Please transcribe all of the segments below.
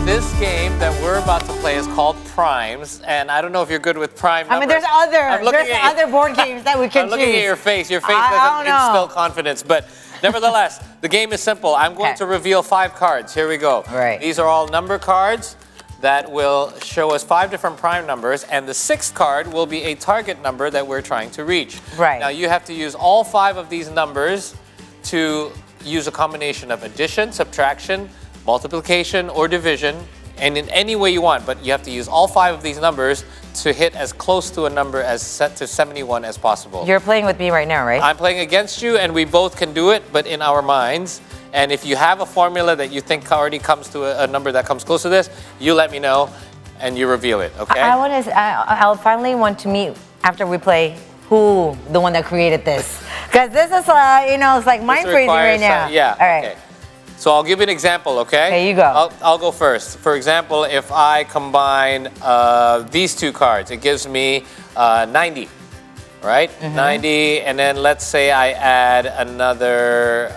This game that we're about to play is called Primes, and I don't know if you're good with prime numbers. I mean, there's other board games that we can I'm looking choose. at your face. Your face doesn't instill confidence, but nevertheless, the game is simple. I'm going to reveal 5 cards. Here we go. All right. These are all number cards that will show us 5 different prime numbers, and the 6th card will be a target number that we're trying to reach. Right. Now, you have to use all 5 of these numbers to use a combination of addition, subtraction, multiplication, or division, and in any way you want, but you have to use all 5 of these numbers to hit as close to a number as set to 71 as possible. You're playing with me right now, right? I'm playing against you, and we both can do it, but in our minds. And if you have a formula that you think already comes to a number that comes close to this, you let me know, and you reveal it, okay? I'll finally want to meet, after we play, who the one that created this. Because this is, it's like mind crazy right now. Yeah, all right. Okay. So I'll give you an example, okay? Okay, you go. I'll go first. For example, if I combine these 2 cards, it gives me 90, right? 90, and then let's say I add another,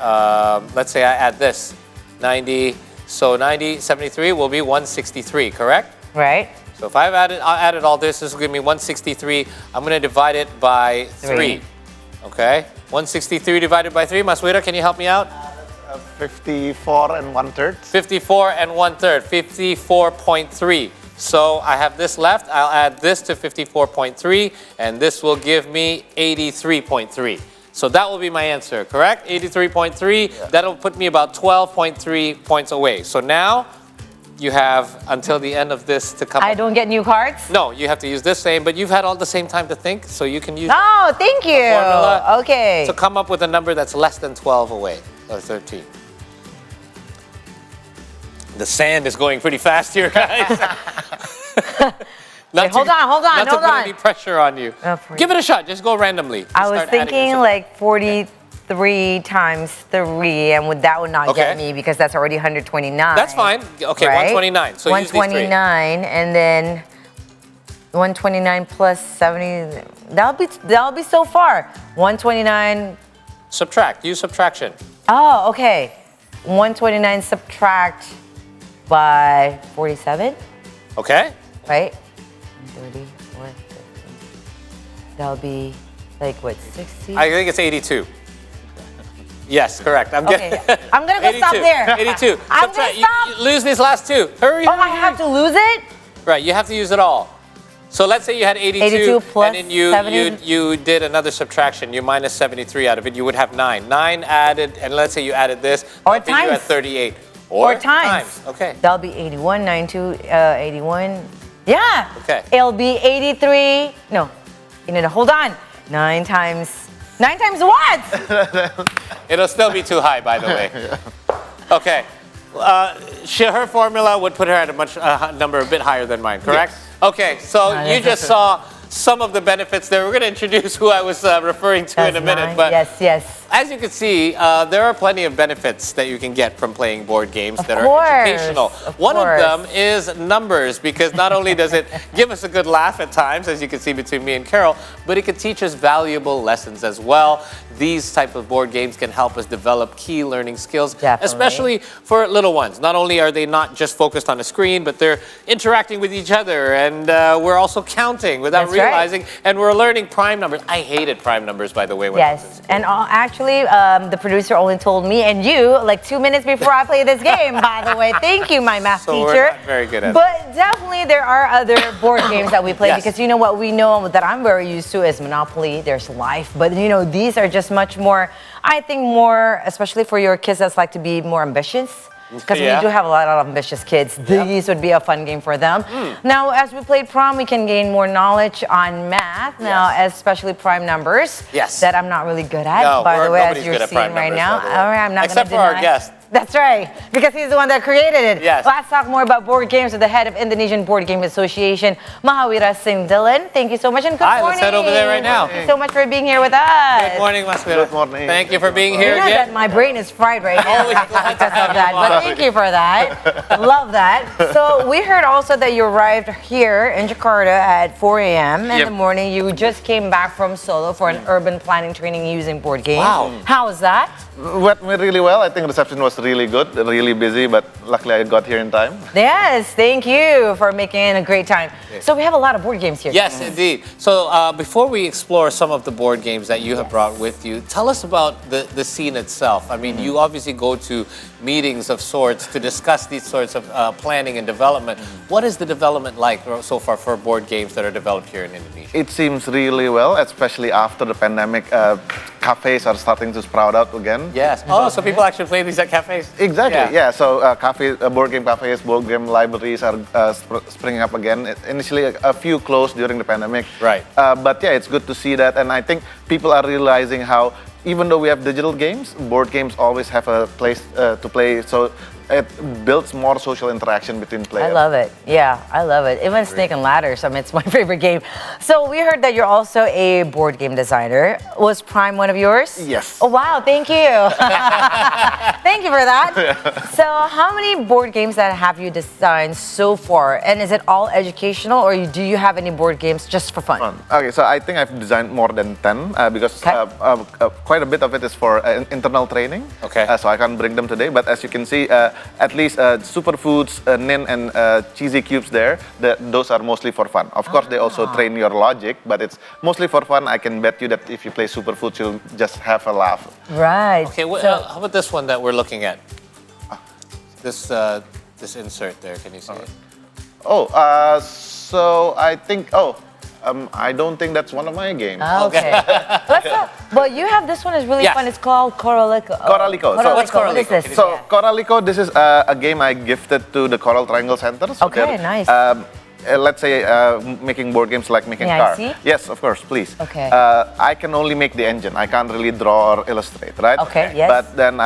let's say I add this, 90. So 90, 73 will be 163, correct? Right. So if I've added all this will give me 163. I'm going to divide it by 3. Okay? 163 divided by 3. Mahawira, can you help me out? 54 and 1/3. 54 and 1/3, 54.3. So I have this left. I'll add this to 54.3, and this will give me 83.3. So that will be my answer, correct? 83.3. Yeah. That'll put me about 12.3 points away. So now you have until the end of this to come. I don't get new cards? No, you have to use this same, but you've had all the same time to think, so you can use thank you. formula Okay. to come up with a number that's less than 12 away, or 13. The sand is going pretty fast here, guys. Wait, hold on. Not to put any pressure on you. Give it a shot. Just go randomly. I was thinking like 43 times 3, and that would not get me because that's already 129. That's fine. Okay, right? 129. So 129, and then 129 plus 70. That'll be so far. 129. Subtract. Use subtraction. Oh, okay. 129 subtract by 47. Okay. Right? 30, 40, 50. That'll be like what, 60? I think it's 82. Yes, correct. I'm going to go stop there. 82. I'm going to stop. You lose these last 2. Hurry. Oh, I have to lose it? Right, you have to use it all. So let's say you had 82 plus and then you did another subtraction. You minus 73 out of it. You would have 9. 9 added, and let's say you added this. Or times. You had 38. Or times. Okay. That'll be 81, 92, 81. Yeah. Okay. It'll be 83. No, hold on. 9 times what? It'll still be too high, by the way. Okay. Her formula would put her at a number a bit higher than mine, correct? Yes. Okay, so you just saw some of the benefits there. We're going to introduce who I was referring to in a minute. But yes. As you can see, there are plenty of benefits that you can get from playing board games that are educational. One of them is numbers, because not only does it give us a good laugh at times, as you can see between me and Carol, but it can teach us valuable lessons as well. These type of board games can help us develop key learning skills, especially for little ones. Not only are they not just focused on a screen, but they're interacting with each other, and we're also counting without realizing, and we're learning prime numbers. I hated prime numbers, by the way. When and actually, the producer only told me and you like 2 minutes before I play this game, by the way. Thank you, my math teacher. We're not very good at it. But definitely there are other board games that we play because you know what we know that I'm very used to is Monopoly, there's Life. But these are just much more, I think more, especially for your kids that's like to be more ambitious. Because we do have a lot of ambitious kids. These would be a fun game for them. Now, as we played prom, we can gain more knowledge on math. Now, especially prime numbers. That I'm not really good at, by the way, as you're seeing right now. All right, I'm not except for our guest. That's right, because he's the one that created it. Yes. Let's talk more about board games with the head of Indonesian Board Game Association, Mahawira Singh Dillon. Thank you so much and good morning. Let's head over there right now. Thank you so much for being here with us. Good morning, Mahawira. Good morning. Thank you for being here again. That my brain is fried right now because of that, but thank you for that. Love that. So we heard also that you arrived here in Jakarta at 4 a.m. in the morning. You just came back from Solo for an urban planning training using board games. Wow. How was that? Went really well. I think reception was was really good, really busy, but luckily I got here in time. Yes, thank you for making it a great time. So we have a lot of board games here. Yes, indeed. So before we explore some of the board games that you have brought with you, tell us about the scene itself. I mean, you obviously go to meetings of sorts to discuss these sorts of planning and development. What is the development like so far for board games that are developed here in Indonesia? It seems really well, especially after the pandemic. Cafes are starting to sprout out again. Yes. Oh, so people actually play these at cafes? Exactly. Yeah. So board game cafes, board game libraries are springing up again. Initially, a few closed during the pandemic. Right. But yeah, it's good to see that, and I think people are realizing how, even though we have digital games, board games always have a place to play. So it builds more social interaction between players. I love it. Yeah, I love it. Even Snake and Ladders, I mean, it's my favorite game. So we heard that you're also a board game designer. Was Prime one of yours? Yes. Oh, wow. Thank you. Thank you for that. So how many board games that have you designed so far? And is it all educational, or do you have any board games just for fun? Okay, so I think I've designed more than 10 because quite a bit of it is for internal training. Okay. So I can't bring them today, but as you can see, at least Superfoods, Nin, and Cheesy Cubes there, those are mostly for fun. Of course, they also train your logic, but it's mostly for fun. I can bet you that if you play Superfoods, you'll just have a laugh. Right. Okay, So, how about this one that we're looking at? This insert there, can you see it? So I think, I don't think that's one of my games. okay. Well, you have this one is really Yes. fun. It's called Coralico. Coralico. So what's What is Coralico? this? So Coralico, this is a game I gifted to the Coral Triangle Center. So Okay, they're, nice. Let's say making board games like making May a I car. see? Yes, of course, please. Okay. I can only make the engine. I can't really draw or illustrate, right? Okay, yes. But then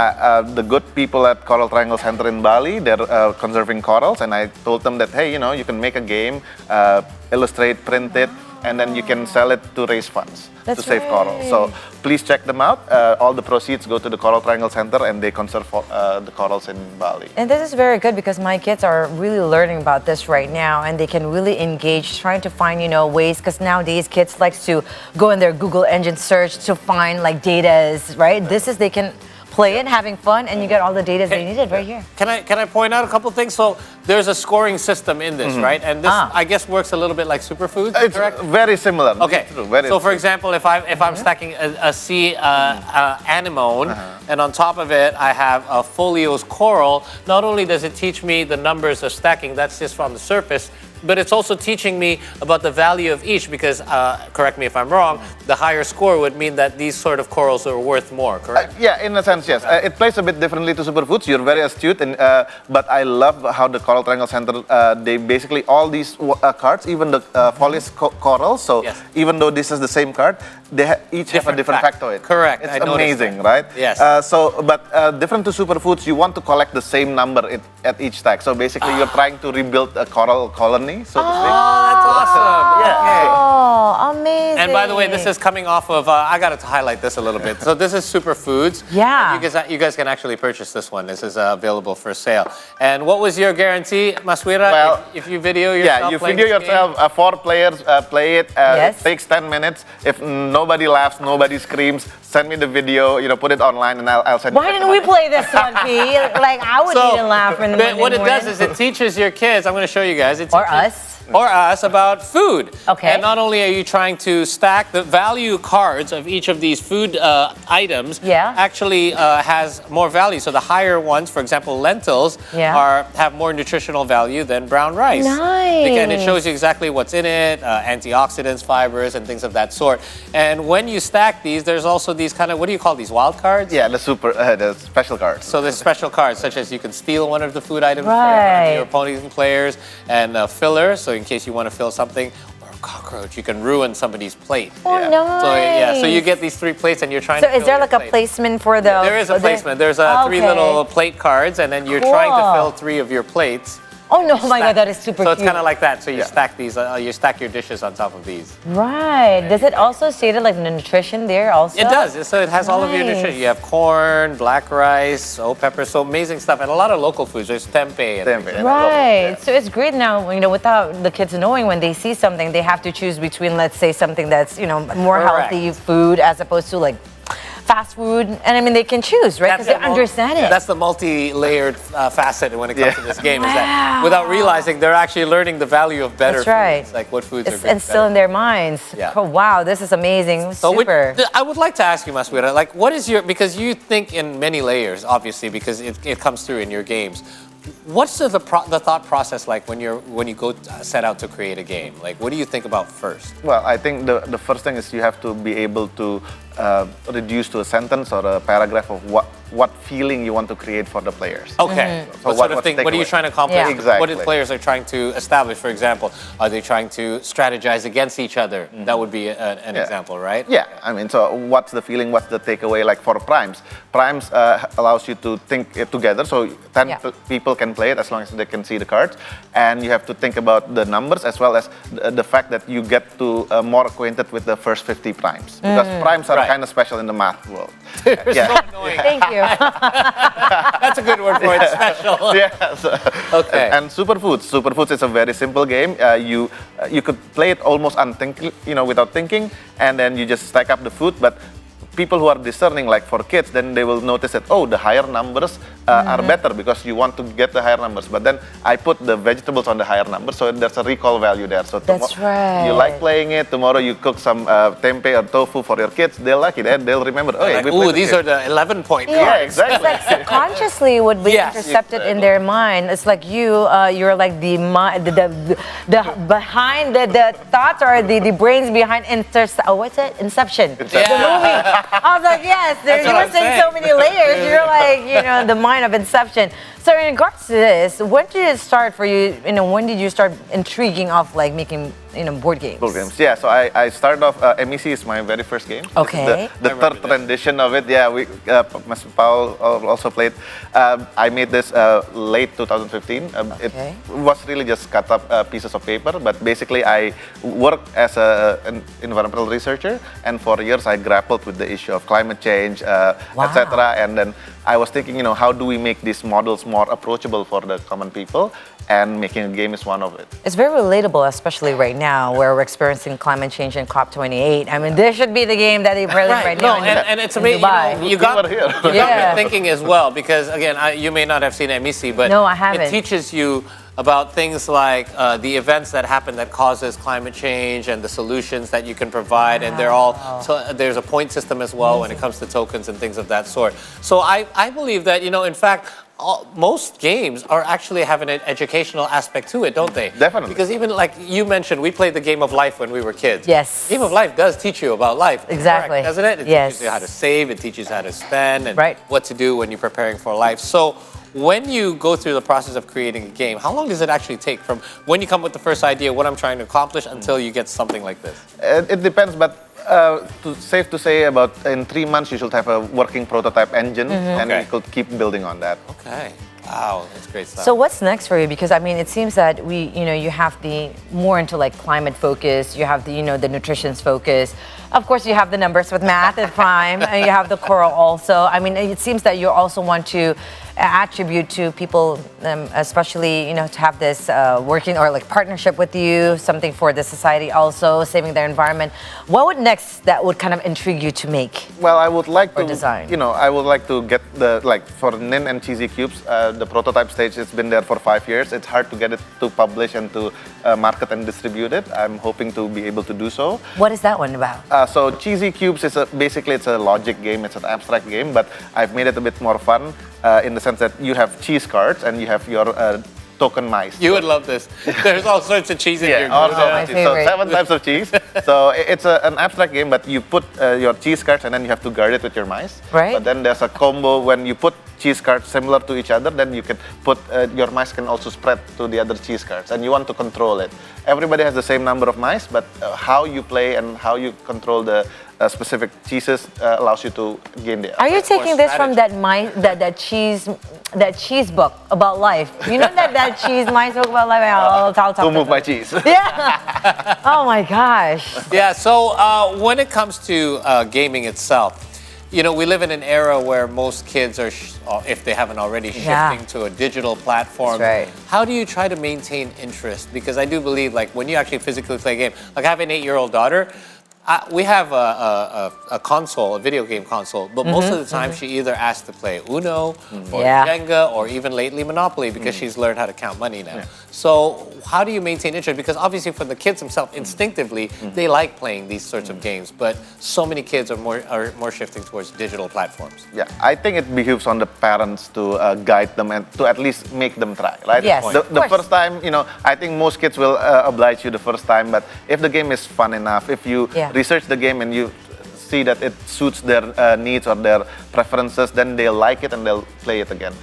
the good people at Coral Triangle Center in Bali, they're conserving corals, and I told them that, hey, you can make a game, illustrate, print it, and then you can sell it to raise funds to That's save corals. right. So please check them out. All the proceeds go to the Coral Triangle Center, and they conserve the corals in Bali. And this is very good because my kids are really learning about this right now, and they can really engage trying to find, ways, because nowadays kids likes to go in their Google engine search to find like datas, right? They can play it, having fun, and you get all the data they needed right here. Can I point out a couple things? So there's a scoring system in this, right? And this, I guess, works a little bit like Superfoods, It's correct? very similar. Okay. True, very So, for example, if I'm stacking a sea anemone, and on top of it I have a Folio's coral, not only does it teach me the numbers of stacking, that's just from the surface, but it's also teaching me about the value of each because, correct me if I'm wrong, the higher score would mean that these sort of corals are worth more, correct? Yeah, in a sense, yes. It plays a bit differently to Superfoods. You're very astute, but I love how the Coral Triangle Center, they basically, all these cards, even the Folius corals, so Yes. even though this is the same card, they each have a different factoid. Correct, It's I noticed amazing, that. right? Yes. But different to Superfoods, you want to collect the same number at each stack. So basically, you're trying to rebuild a coral colony, so to speak. Oh, that's awesome. Yeah. Oh, amazing. And by the way, this is coming off of, I got to highlight this a little bit. So this is Superfoods. Yeah. And you guys can actually purchase this one. This is available for sale. And what was your guarantee, Mahawira? Well, if you video yourself Yeah, you playing video this game? yourself, 4 players play it. Yes. It takes 10 minutes. If nobody laughs, nobody screams, send me the video, put it online, and I'll send Why you. didn't we play this one, P? Like, I would need a laugh in the but Monday what it does morning. is it teaches your kids, I'm going to show you guys. It Or teaches- us. Or us about food. Okay. And not only are you trying to stack the value cards of each of these food items, Yeah. actually has more value. So the higher ones, for example, lentils, Yeah. have more nutritional value than brown rice. Nice. And it shows you exactly what's in it, antioxidants, fibers, and things of that sort. And when you stack these, there's also these kind of, what do you call these, wild cards? Yeah, the special cards. So there's special cards, such as you can steal one of the food items for Right. your opposing players, and filler, so in case you want to fill something, or a cockroach, you can ruin somebody's plate. Oh, Yeah. nice. So you get these 3 plates, and you're trying So to is fill there your like a plate. placement for the... There is a placement. There's 3 Okay. little plate cards, and then you're trying to Cool. fill 3 of your plates. Oh, no, my God, that is super So cute. it's kind of like that. So you Yeah. stack these, you stack your dishes on top of these. Right. Does it also state like the nutrition there also? It does. So it has all of your Nice. nutrition. You have corn, black rice, pepper, so amazing stuff, and a lot of local foods. There's tempeh. And Tempeh. things. Right. So it's great now, without the kids knowing when they see something, they have to choose between, let's say, something that's, more Correct. healthy food as opposed to like fast food, and I mean they can choose, right? Because they understand it. That's the multi-layered facet when it comes to this game. Is that without realizing they're actually learning the value of better That's right. foods, like what foods are It's good. instilled in their minds. Yeah. Oh, wow, this is amazing. So Super. I would like to ask you, Mahawira, like what is your, because you think in many layers, obviously, because it comes through in your games. What's the thought process like when you go set out to create a game? Like, what do you think about first? Well, I think the first thing is you have to be able to reduce to a sentence or a paragraph of what feeling you want to create for the players. Okay. So What sort of thing? What are you trying to accomplish? Yeah. Exactly. What the players are trying to establish? For example, are they trying to strategize against each other? That would be an example, right? Yeah, I mean, so what's the feeling, what's the takeaway? Like for primes, primes allows you to think it together, so 10 people can play it as long as they can see the cards, and you have to think about the numbers as well as the fact that you get to more acquainted with the first 50 primes, because primes are kind of special in the math world. So annoying. Thank you. That's a good word for it, special. Yes. Okay. And superfoods is a very simple game. You could play it almost unthinking, without thinking, and then you just stack up the food. But people who are discerning, like for kids, then they will notice that, the higher numbers are better because you want to get the higher numbers. But then I put the vegetables on the higher numbers, so there's a recall value there. So That's right. You like playing it. Tomorrow you cook some tempeh or tofu for your kids. They'll like it, and they'll remember. Oh, Like, ooh, these are the 11-point cards. Yeah, exactly. It's like subconsciously would be intercepted in their mind. It's like you're like the behind the thoughts or the brains behind what's it? Inception. The movie. I was like, yes, you were saying so many layers. You're like, the mind of Inception. So in regards to this, when did it start for you? When did you start intriguing of like making board games? Board games, yeah. So I started off. MEC is my very first game. Okay. The third rendition of it. Yeah, Mr. Paul also played. I made this late 2015. It was really just cut up pieces of paper, but basically I worked as an environmental researcher, and for years I grappled with the issue of climate change, etc. And then I was thinking, how do we make these models more approachable for the common people? And making a game is one of it. It's very relatable, especially right now where we're experiencing climate change in COP28. I mean, this should be the game that they're playing right now. And it's amazing. You got me thinking as well, because again, you may not have seen MEC, but no, I haven't. It teaches you about things like the events that happen that causes climate change and the solutions that you can provide, and they're all there's a point system as well when it comes to tokens and things of that sort. So I believe that in fact most games are actually having an educational aspect to it, don't they? Definitely. Because even like you mentioned, we played the game of life when we were kids. Yes. Game of life does teach you about life. Exactly. Correct, doesn't it? It teaches you how to save, it teaches you how to spend, and what to do when you're preparing for life. So when you go through the process of creating a game, how long does it actually take from when you come with the first idea, what I'm trying to accomplish, until you get something like this? It depends, but safe to say about in 3 months you should have a working prototype engine, and you could keep building on that. Okay. Wow, that's great stuff. So what's next for you? Because I mean, it seems that you have the more into like climate focus. You have the, the nutrition's focus. Of course, you have the numbers with math at Prime, and you have the coral also. I mean, it seems that you also want to attribute to people, especially, to have this working or like partnership with you, something for the society also, saving their environment. What would next that would kind of intrigue you to make? Well, I would like to design. I would like to get for Nin and Cheesy Cubes, the prototype stage. It's been there for 5 years. It's hard to get it to publish and to market and distribute it. I'm hoping to be able to do so. What is that one about? So Cheesy Cubes is basically it's a logic game. It's an abstract game, but I've made it a bit more fun in the sense that you have cheese cards and you have your token mice. You would love this. There's all sorts of cheese in here. My favorite. So 7 types of cheese. So it's an abstract game, but you put your cheese cards and then you have to guard it with your mice. Right. But then there's a combo when you put cheese cards similar to each other, then you can put your mice can also spread to the other cheese cards, and you want to control it. Everybody has the same number of mice, but how you play and how you control the specific cheeses allows you to gain the. Are you taking this from that cheese book about life? You know that cheese mice book about life? I'll talk to move my cheese. Yeah. Oh my gosh. Yeah. So when it comes to gaming itself, we live in an era where most kids are, if they haven't already, shifting to a digital platform. That's right. How do you try to maintain interest? Because I do believe, like, when you actually physically play a game, like I have an 8-year-old daughter, We have a console, a video game console, but most of the time she either asks to play Uno or Jenga or even lately Monopoly because she's learned how to count money now. So how do you maintain interest? Because obviously for the kids themselves, instinctively, they like playing these sorts of games, but so many kids are more shifting towards digital platforms. Yeah, I think it behooves on the parents to guide them and to at least make them try, right? Yes, the first time, I think most kids will oblige you the first time, but if the game is fun enough, if you research the game and you see that it suits their needs or their preferences, then they'll like it and they'll play it again.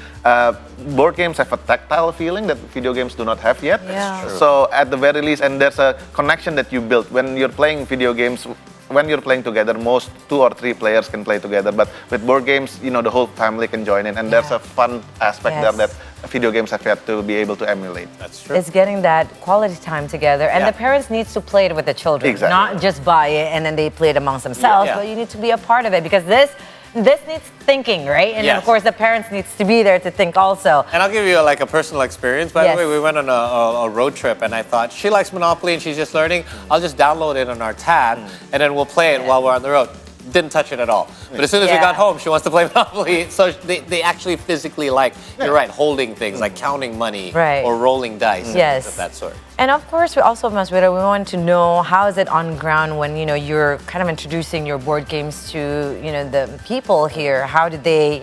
Board games have a tactile feeling that video games do not have yet. Yeah. So at the very least, and there's a connection that you build when you're playing video games. When you're playing together, most 2 or 3 players can play together. But with board games, the whole family can join in, and there's a fun aspect there that video games have yet to be able to emulate. That's true. It's getting that quality time together, and the parents needs to play it with the children, not just buy it and then they play it amongst themselves. But you need to be a part of it because this needs thinking, right? And of course, the parents needs to be there to think also. And I'll give you a personal experience. By the way, we went on a road trip, and I thought she likes Monopoly and she's just learning. I'll just download it on our tab, and then we'll play it while we're on the road. Didn't touch it at all. But as soon as we got home, she wants to play Monopoly. So they actually physically like, you're right, holding things like counting money or rolling dice, things of that sort. And of course, we also, Mahawira, we want to know how is it on ground when you're kind of introducing your board games to the people here. How did they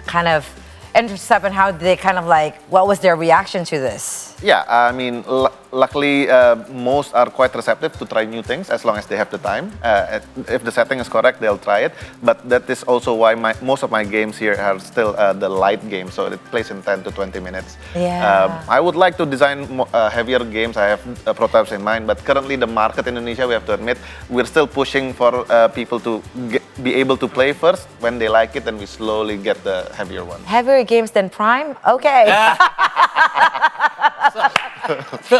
kind of intercept and how did they kind of what was their reaction to this? Yeah, I mean, luckily, most are quite receptive to try new things as long as they have the time. If the setting is correct, they'll try it. But that is also why most of my games here are still the light games, so it plays in 10 to 20 minutes. Yeah. I would like to design heavier games. I have prototypes in mind, but currently the market in Indonesia, we have to admit, we're still pushing for people to be able to play first. When they like it, then we slowly get the heavier ones. Heavier games than Prime? Okay.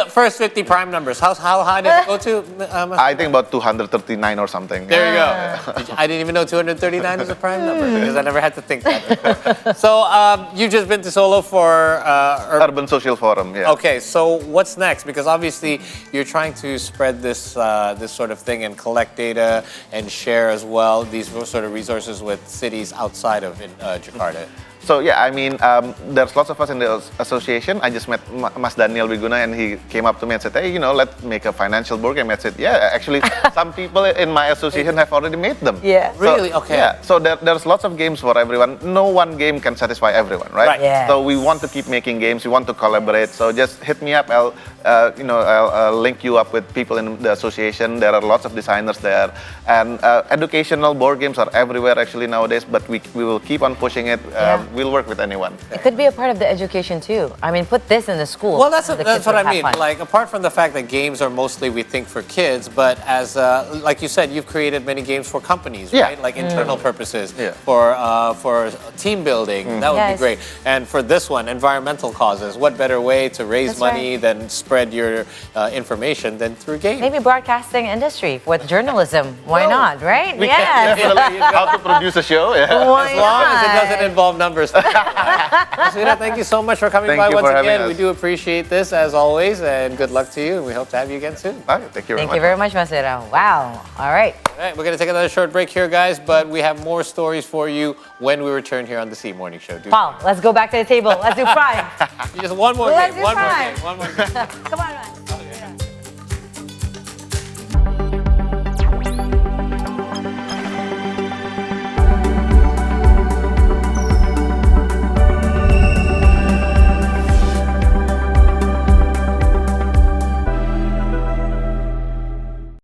First 50 prime numbers. How high did it go to? I think about 239 or something. There you go. I didn't even know 239 was a prime number because I never had to think that before. So you've just been to Solo for Urban Social Forum. Yeah. Okay. So what's next? Because obviously you're trying to spread this this sort of thing and collect data and share as well these sort of resources with cities outside of Jakarta. So yeah, I mean, there's lots of us in the association. I just met Mas Daniel Wiguna, and he came up to me and said, "Hey, let's make a financial board game." I said, "Yeah, actually, some people in my association have already made them." Yeah. Really? Okay. Yeah. So there's lots of games for everyone. No one game can satisfy everyone, right? Yes. So we want to keep making games. We want to collaborate. So just hit me up. I'll link you up with people in the association. There are lots of designers there, and educational board games are everywhere actually nowadays. But we will keep on pushing it. We'll work with anyone. It could be a part of the education too. I mean, put this in the school. Well, that's what I mean. Like, apart from the fact that games are mostly, we think, for kids, but as like you said, you've created many games for companies, right? Like internal purposes, for team building. That would be great. And for this one, environmental causes. What better way to raise money than spread your information than through games? Maybe broadcasting industry with journalism. Why not, right? How to produce a show? As long as it doesn't involve numbers. Mahawira, thank you so much for coming by once again. We do appreciate this as always, and good luck to you. And we hope to have you again soon. Thank you very much, Mahawira. Wow. All right. All right, we're going to take another short break here, guys, but we have more stories for you when we return here on the C Morning Show. Paul, let's go back to the table. Let's do Prime. Just one more game. One more game. Come on, man.